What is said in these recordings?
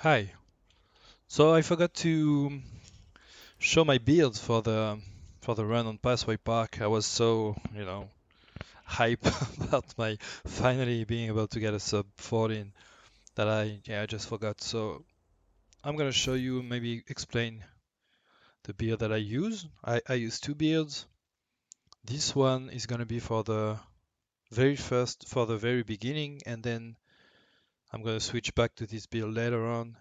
Hi. So I forgot to show my build for the run on Passway Park. I was so, hype about my finally being able to get a sub 14 that I just forgot. So I'm gonna show you, maybe explain the build that I use. I use two builds. This one is gonna be for the for the very beginning, and then I'm gonna switch back to this build later on.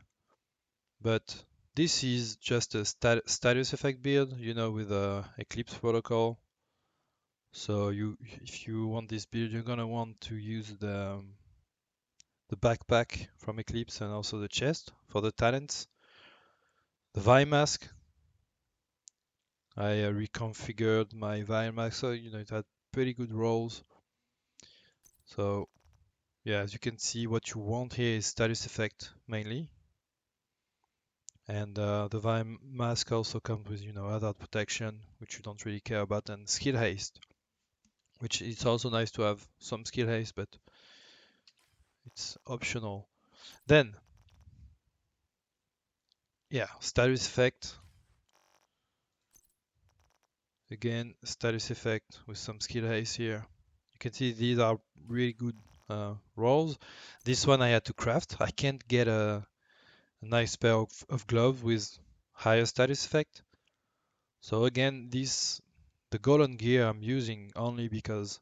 But this is just a status effect build, with the Eclipse protocol. So if you want this build, you're gonna want to use the backpack from Eclipse and also the chest for the talents. The Vine mask, I reconfigured my Vine mask, so it had pretty good rolls. So yeah, as you can see, what you want here is status effect mainly. And the Vine mask also comes with, hazard protection, which you don't really care about, and skill haste, which it's also nice to have some skill haste, but it's optional. Then, yeah, status effect. Again, status effect with some skill haste here. You can see these are really good rolls. This one I had to craft. I can't get a nice pair of gloves with higher status effect. So again, the golden gear I'm using only because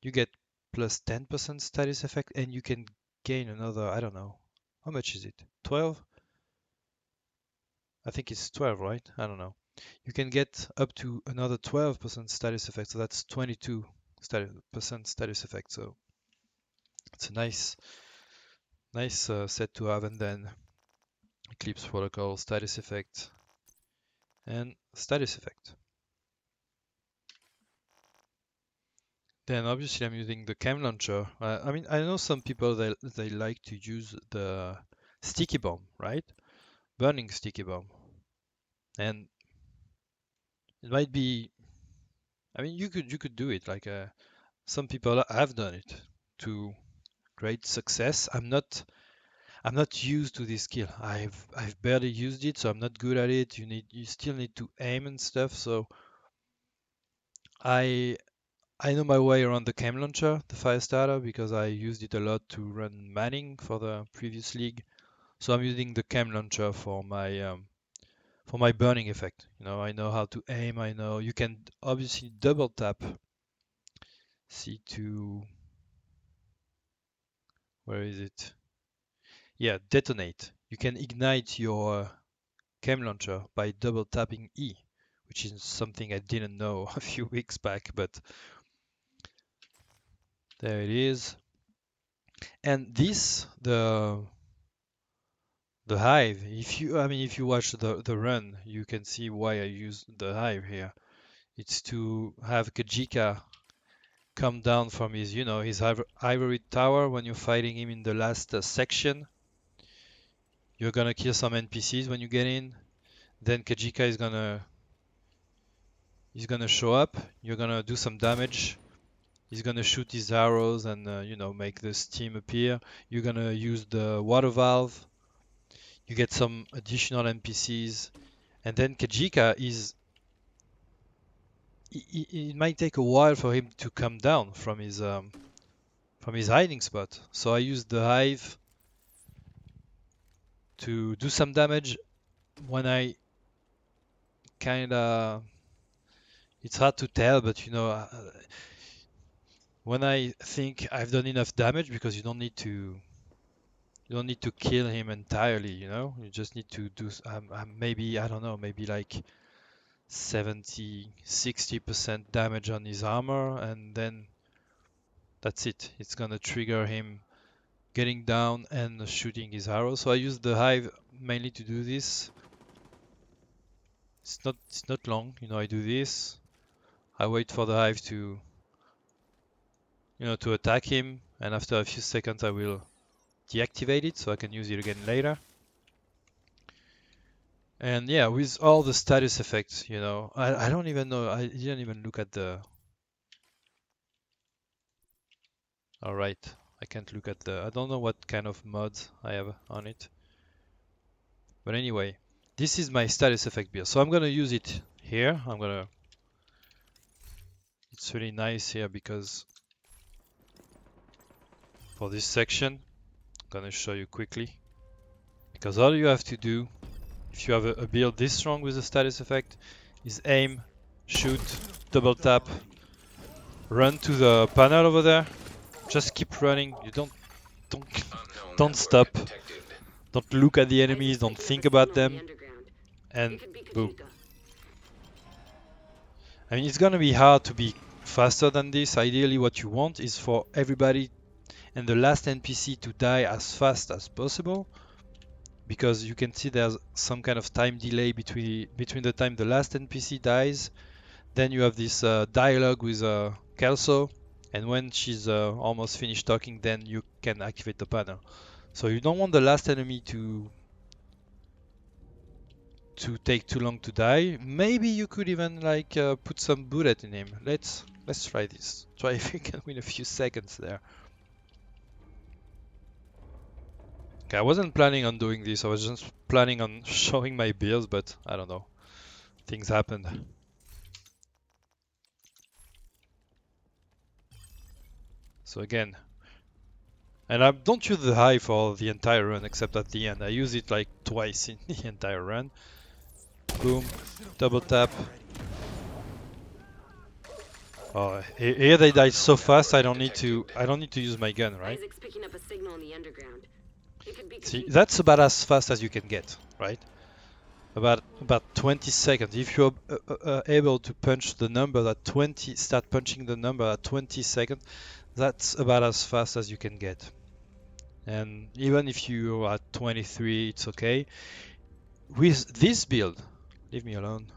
you get plus 10% status effect and you can gain another, I don't know, how much is it? 12? I think it's 12, right? I don't know. You can get up to another 12% status effect, so that's 22% status effect. So it's a nice set to have. And then Eclipse Protocol status effect and status effect. Then obviously I'm using the chem launcher. I mean, I know some people they like to use the sticky bomb, right? Burning sticky bomb. And it might be, I mean, you could do it. Like some people have done it to great success. I'm not used to this skill. I've barely used it, so I'm not good at it. You still need to aim and stuff. So I I know my way around the chem launcher, the fire starter, because I used it a lot to run Manning for the previous league. So I'm using the chem launcher for my burning effect. I know how to aim. I know you can obviously double tap C2. Where is it? Yeah, detonate. You can ignite your chem launcher by double tapping E, which is something I didn't know a few weeks back, but there it is. And this, the hive, if you watch the run, you can see why I use the hive here. It's to have Kajika come down from his ivory tower when you're fighting him in the last section. You're gonna kill some NPCs when you get in. Then Kajika is gonna show up. You're gonna do some damage. He's gonna shoot his arrows and make the steam appear. You're gonna use the water valve. You get some additional NPCs, and then Kajika is. It might take a while for him to come down from his hiding spot. So I use the hive to do some damage when I kinda. It's hard to tell, but when I think I've done enough damage, because you don't need to kill him entirely, you just need to do maybe, I don't know, maybe like 70 60% damage on his armor, and then that's it. It's gonna trigger him getting down and shooting his arrow. So I use the hive mainly to do this. It's not long, I do this. I wait for the hive to attack him, and after a few seconds I will deactivate it so I can use it again later. And yeah, with all the status effects, I don't even know. I didn't even look at the. All right, I can't look at the. I don't know what kind of mods I have on it. But anyway, this is my status effect build. So I'm gonna use it here. It's really nice here because for this section, I'm gonna show you quickly. Because all you have to do, if you have a build this strong with the status effect, is aim, shoot, double tap, run to the panel over there. Just keep running. You don't don't stop. Don't look at the enemies. Don't think about them. And boom. I mean, it's gonna be hard to be faster than this. Ideally, what you want is for everybody and the last NPC to die as fast as possible, because you can see there's some kind of time delay between the time the last NPC dies. Then you have this dialogue with Kelso, and when she's almost finished talking, then you can activate the panel. So you don't want the last enemy to take too long to die. Maybe you could even like put some bullet in him. Let's try this. Try if you can win a few seconds there. Okay, I wasn't planning on doing this. I was just planning on showing my builds, but I don't know. Things happened. So again, and I don't use the high for the entire run except at the end. I use it like twice in the entire run. Boom, double tap. Oh, here they die so fast. I don't need to use my gun, right? See, that's about as fast as you can get, right? About 20 seconds. If you're able to punch the number at 20, start punching the number at 20 seconds, that's about as fast as you can get. And even if you are at 23, it's okay. With this build, leave me alone.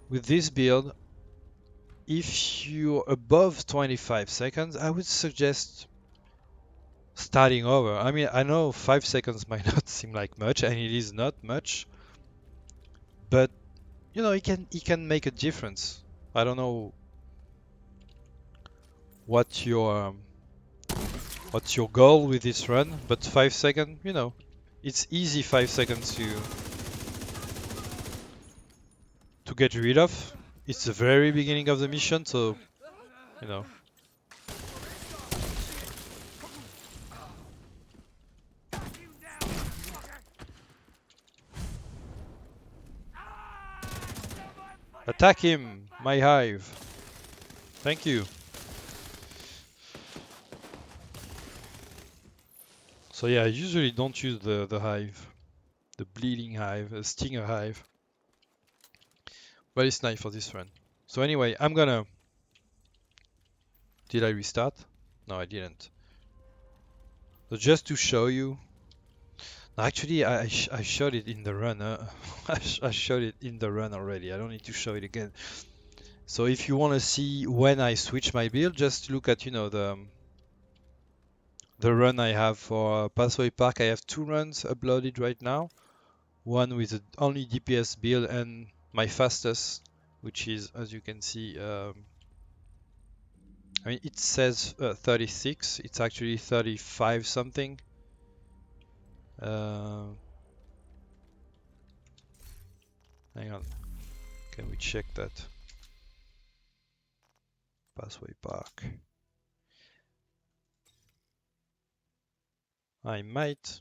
With this build, if you're above 25 seconds, I would suggest starting over. I mean, I know 5 seconds might not seem like much, and it is not much, but you know, it can make a difference. I don't know what your what's your goal with this run, but 5 seconds, you know, it's easy 5 seconds to get rid of. It's the very beginning of the mission, so you know. Attack him, my hive. Thank you. So yeah, I usually don't use the hive, the bleeding hive, the stinger hive, but it's nice for this run. So anyway, I'm gonna. Did I restart? No, I didn't. So just to show you. Actually, I showed it in the run. I showed it in the run already. I don't need to show it again. So if you want to see when I switch my build, just look at, you know, the run I have for Pathway Park. I have 2 runs uploaded right now. One with only DPS build and my fastest, which is, as you can see, I mean, it says 36. It's actually 35 something. Hang on. Can we check that? Pathway Park. I might.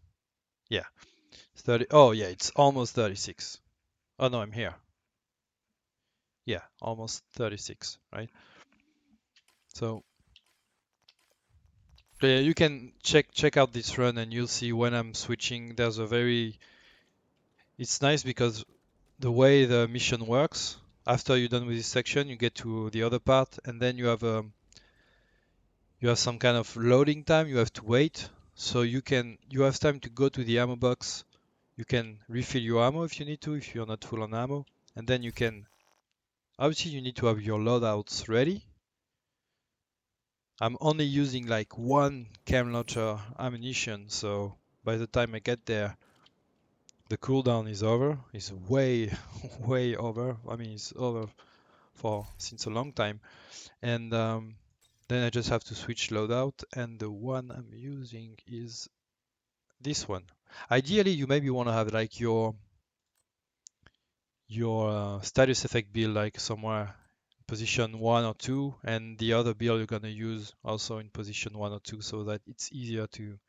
Yeah. 30. Oh, yeah, it's almost 36. Oh, no, I'm here. Yeah, almost 36, right? So, yeah, you can check out this run and you'll see when I'm switching. It's nice because the way the mission works, after you're done with this section, you get to the other part, and then you have some kind of loading time. You have to wait, so you have time to go to the ammo box. You can refill your ammo if you need to, if you're not full on ammo, and then you can. Obviously, you need to have your loadouts ready. I'm only using like 1 cam launcher ammunition, so by the time I get there, the cooldown is over. It's way, way over. I mean, it's over since a long time. And then I just have to switch loadout, and the one I'm using is this one. Ideally, you maybe want to have like your status effect build like somewhere position 1 or 2, and the other build you're going to use also in position 1 or 2, so that it's easier to.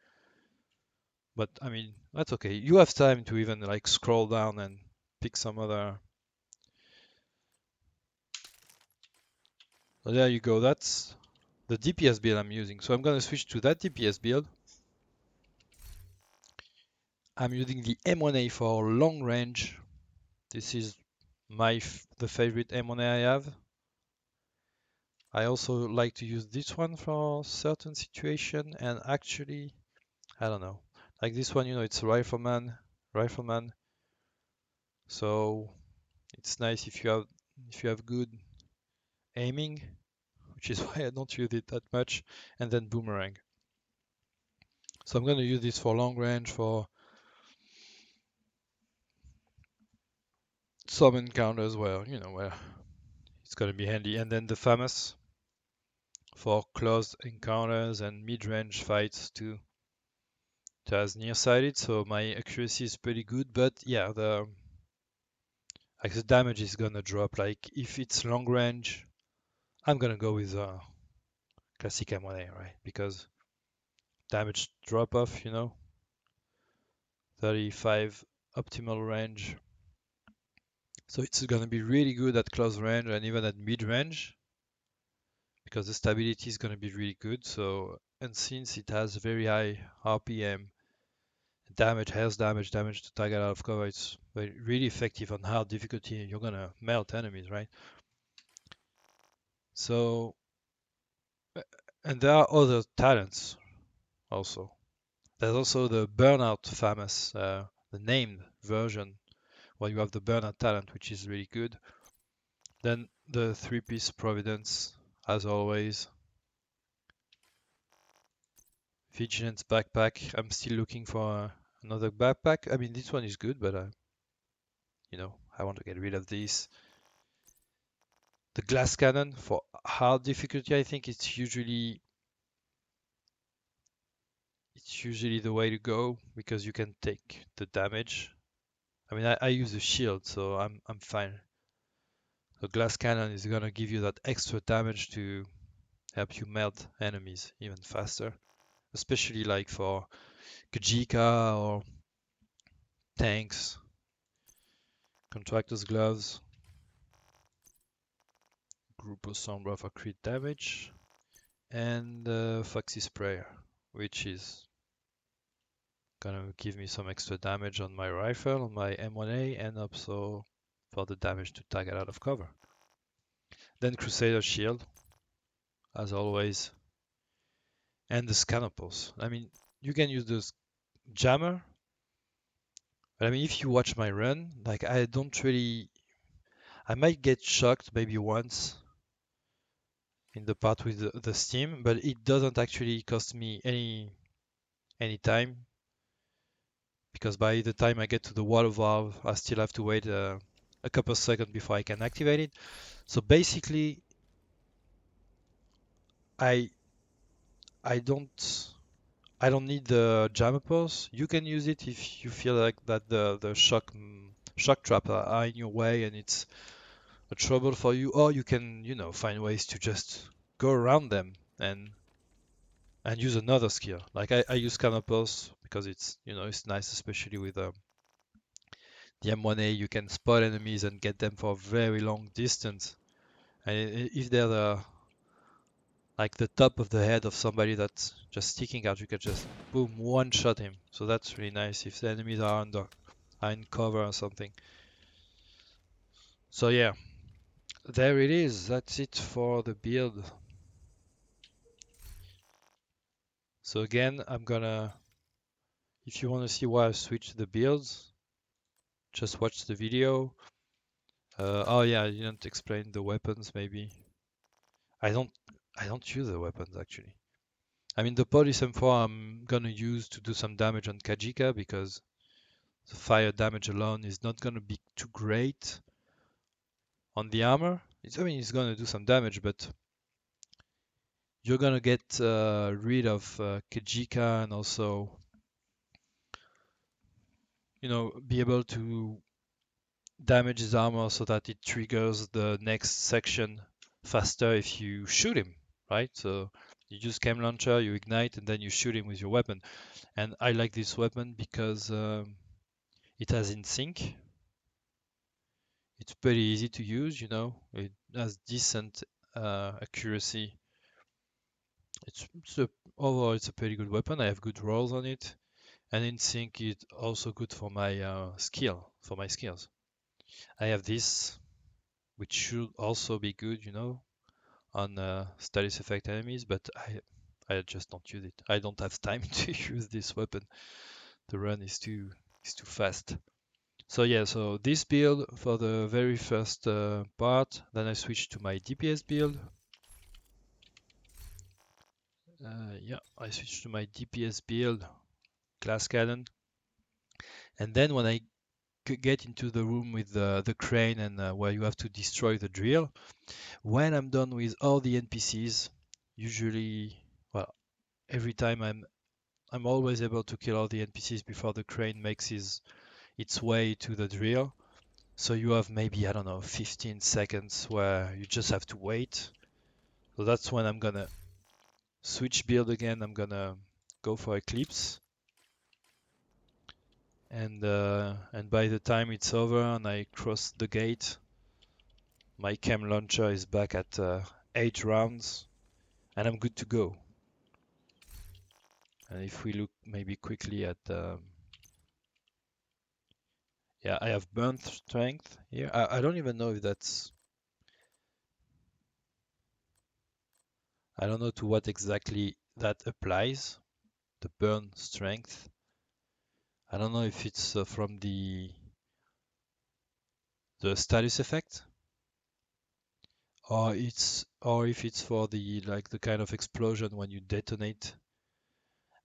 But I mean, that's okay. You have time to even like scroll down and pick some other. So there you go. That's the DPS build I'm using. So I'm going to switch to that DPS build. I'm using the M1A for long range. This is the favorite M1A I have. I also like to use this one for certain situation, and actually, I don't know, like this one, it's rifleman, so it's nice if you have good aiming, which is why I don't use it that much, and then boomerang. So I'm gonna use this for long range for some encounters where where it's gonna be handy, and then the FAMAS for close encounters and mid-range fights too. It has nearsighted, so my accuracy is pretty good, but yeah, the damage is gonna drop. Like if it's long range, I'm gonna go with classic M1A, right? Because damage drop off, 35 optimal range. So it's gonna be really good at close range and even at mid range because the stability is gonna be really good. So, and since it has very high RPM, damage to target out of cover, it's really effective on hard difficulty. You're gonna melt enemies, right? So, and there are other talents also. There's also the Burnout FAMAS, the named version, where you have the Burnout talent, which is really good. Then the 3-piece Providence, as always. Vigilance backpack. I'm still looking for another backpack. I mean, this one is good, but I want to get rid of this. The glass cannon for hard difficulty, I think it's usually the way to go because you can take the damage. I mean, I use a shield, so I'm fine. The glass cannon is gonna give you that extra damage to help you melt enemies even faster, especially like for Kajika or tanks. Contractor's gloves, Grupo Sombra for crit damage, and Foxy Sprayer, which is gonna give me some extra damage on my rifle, on my M1A, and also for the damage to target out of cover. Then Crusader Shield, as always, and the Scanopus. I mean, you can use the Jammer, but I mean, if you watch my run, like I might get shocked maybe once in the part with the steam, but it doesn't actually cost me any time because by the time I get to the water valve, I still have to wait a couple seconds before I can activate it. So basically, I I don't I don't need the jammer pulse. You can use it if you feel like that the shock trap are in your way and it's a trouble for you, or you can find ways to just go around them and use another skill. Like I use Camera Pulse because it's nice, especially with the M1A. You can spot enemies and get them for a very long distance. And if they're like the top of the head of somebody that's just sticking out, you can just boom one shot him. So that's really nice if the enemies are in cover or something. So yeah, there it is. That's it for the build. So again, if you want to see why I switched the builds, just watch the video. Oh yeah, I didn't explain the weapons maybe. I don't I don't use the weapons actually. I mean the Police M4 I'm gonna use to do some damage on Kajika because the fire damage alone is not gonna be too great on the armor. It's gonna do some damage, but you're gonna get rid of Kajika and also be able to damage his armor so that it triggers the next section faster if you shoot him, right? So you use chem launcher, you ignite, and then you shoot him with your weapon. And I like this weapon because it has in sync. It's pretty easy to use, It has decent accuracy. Overall, it's a pretty good weapon. I have good rolls on it, and in sync, it's also good for my for my skills. I have this, which should also be good, on status effect enemies, but I just don't use it. I don't have time to use this weapon. The run is too fast. So yeah, so this build for the very first part. Then I switched to my DPS build. Yeah, I switched to my DPS build, glass cannon. And then when I get into the room with the crane and where you have to destroy the drill, when I'm done with all the NPCs, usually, well, every time I'm always able to kill all the NPCs before the crane makes its way to the drill. So you have maybe, I don't know, 15 seconds where you just have to wait. So that's when I'm gonna switch build again. I'm gonna go for Eclipse. And by the time it's over and I cross the gate, my chem launcher is back at 8 rounds and I'm good to go. And if we look maybe quickly at yeah, I have burn strength here. I don't even know if that's, I don't know to what exactly that applies, the burn strength. I don't know if it's from the status effect, or if it's for the like the kind of explosion when you detonate.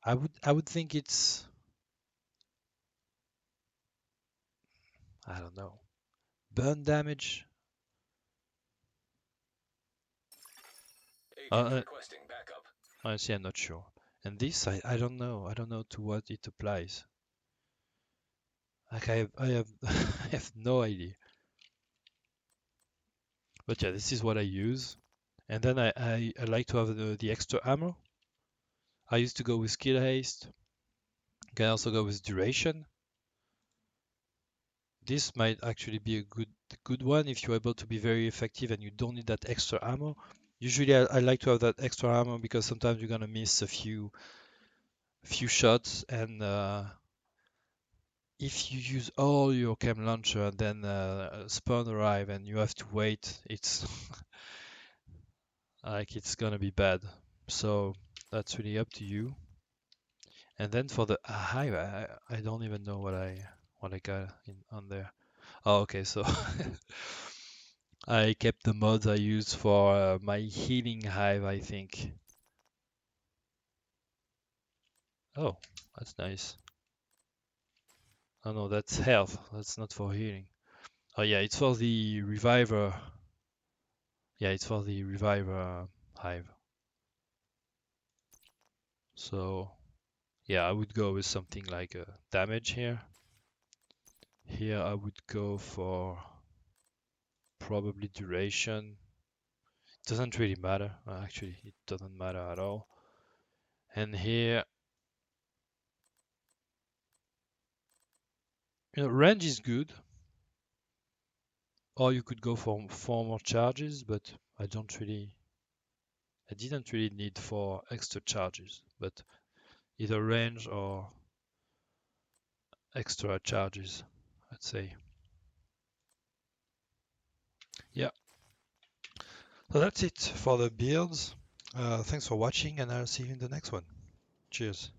I would think it's, I don't know, burn damage. Agent requesting backup. Honestly, I'm not sure. And this, I don't know. I don't know to what it applies. Like I have I have no idea. But yeah, this is what I use. And then I like to have the extra ammo. I used to go with skill haste. Can also go with duration. This might actually be a good one if you're able to be very effective and you don't need that extra ammo. Usually I like to have that extra ammo because sometimes you're gonna miss a few shots, and if you use all your chem launcher and then spawn arrive and you have to wait, it's like it's gonna be bad. So that's really up to you. And then for the hive, I don't even know what I got on there. Oh, okay, so I kept the mods I use for my healing hive, I think. Oh, that's nice. Oh no, that's health. That's not for healing. Oh yeah, it's for the reviver. Yeah, it's for the reviver hive. So yeah, I would go with something like a damage here. Here I would go for probably duration. It doesn't really matter. Actually, it doesn't matter at all. And here, range is good. Or you could go for 4 more charges, but I didn't really need 4 extra charges, but either range or extra charges, I'd say. Yeah, so that's it for the builds. Thanks for watching, and I'll see you in the next one. Cheers.